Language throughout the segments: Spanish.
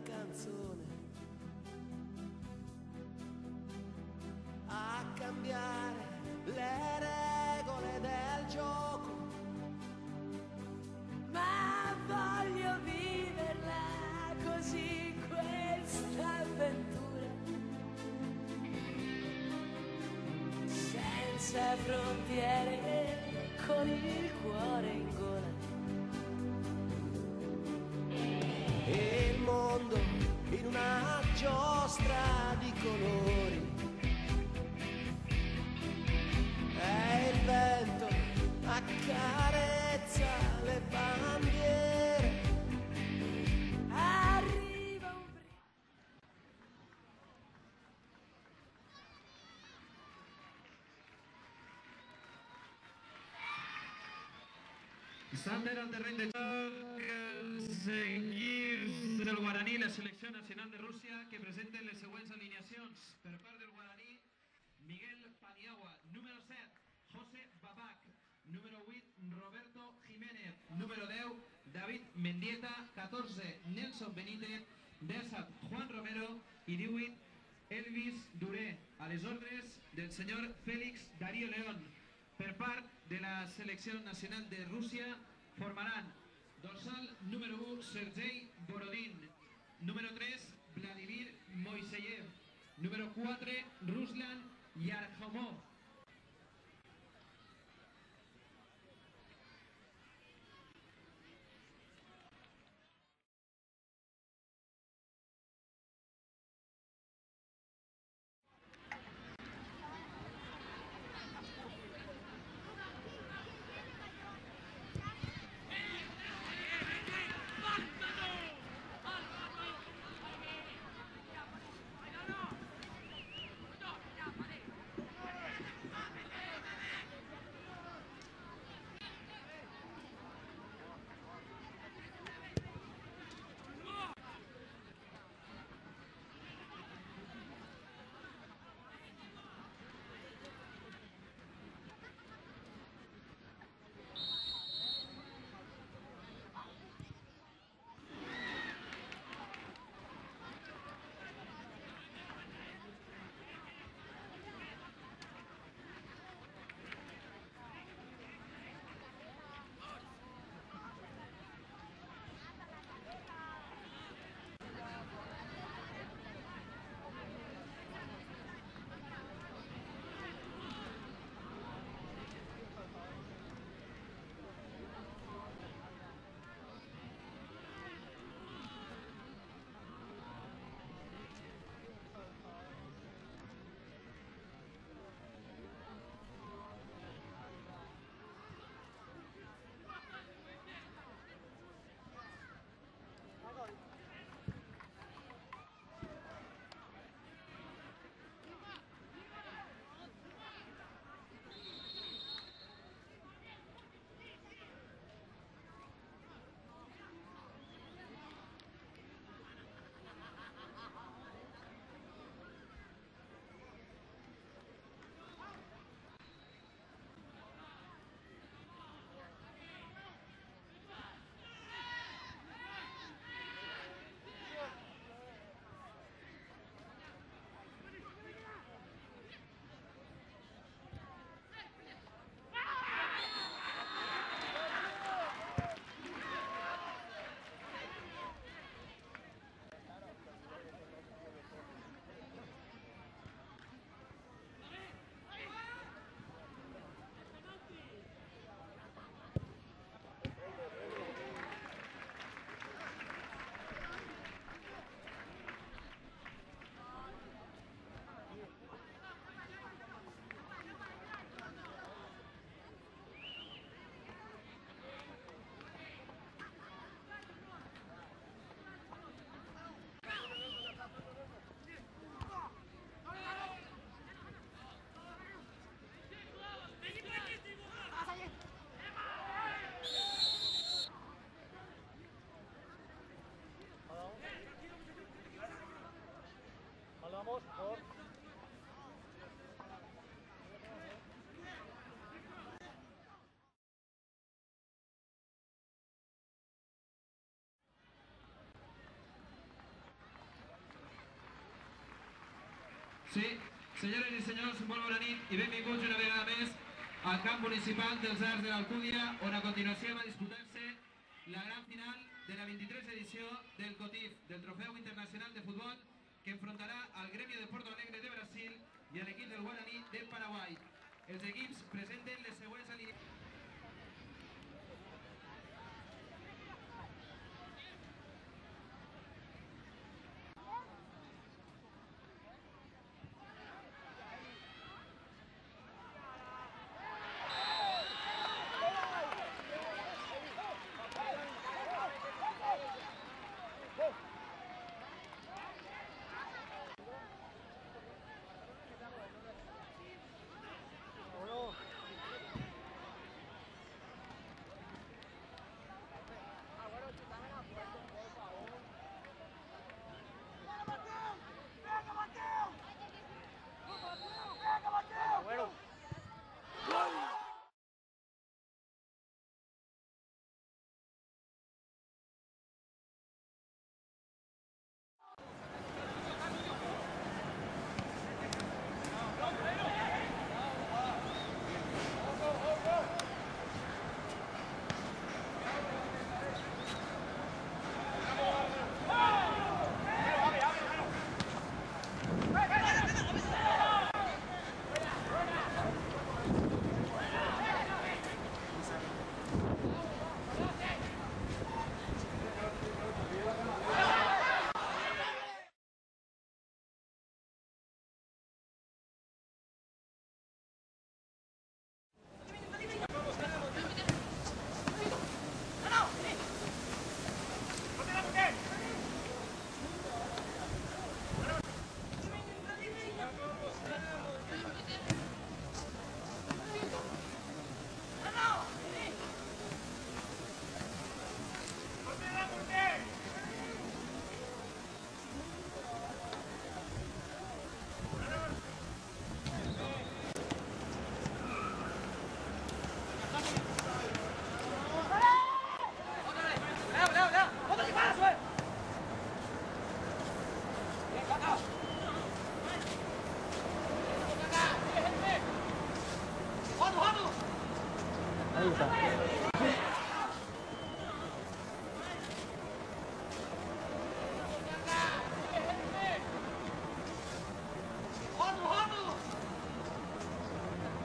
canzone, a cambiare le regole del gioco, ma voglio viverla così questa avventura, senza frontiere, con il cuore in gola. E il mondo in una giostra di colori, e il vento accarezza le bandiere. Arriva un Sander al terreny de joc, seguir del Guaraní, la selecció nacional de Rússia, que presenten les següents alineacions. Per part del Guaraní, Miguel Paniagua, número 7, José Babac, número 8, Roberto Jiménez, número 10, David Mendieta, 14, Nelson Benítez, 17, Juan Romero i 18, Elvis Duré, a les ordres del senyor Félix Darío León. Per part de la selecció nacional de Rússia formaran dorsal número 1, Sergei Borodin, número 3, Vladimir Moiseyev, número 4, Ruslan Yarkhomov. Sí, senyores i senyors, molt bona nit i benvinguts una vegada més al camp municipal dels Arcs de l'Alcúdia, on a continuació va disputar-se la gran final de la 23 edició del COTIF, del Trofeu Internacional de Futbol, que enfrontarà al Gremio de Porto Alegre de Brasil i a l'equip del Guaraní de Paraguai. Els equips presenten les següents alineacions.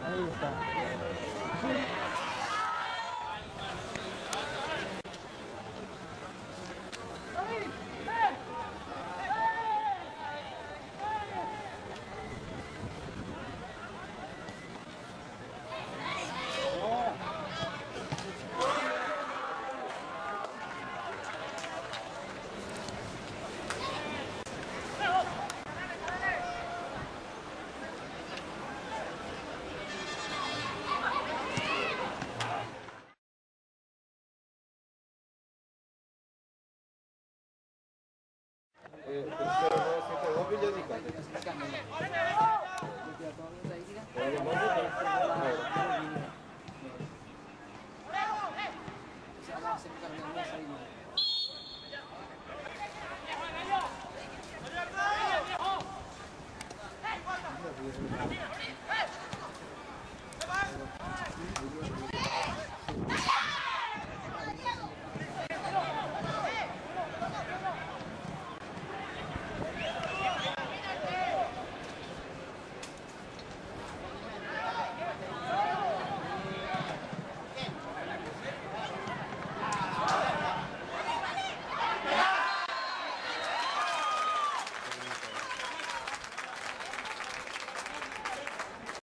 Ahí está.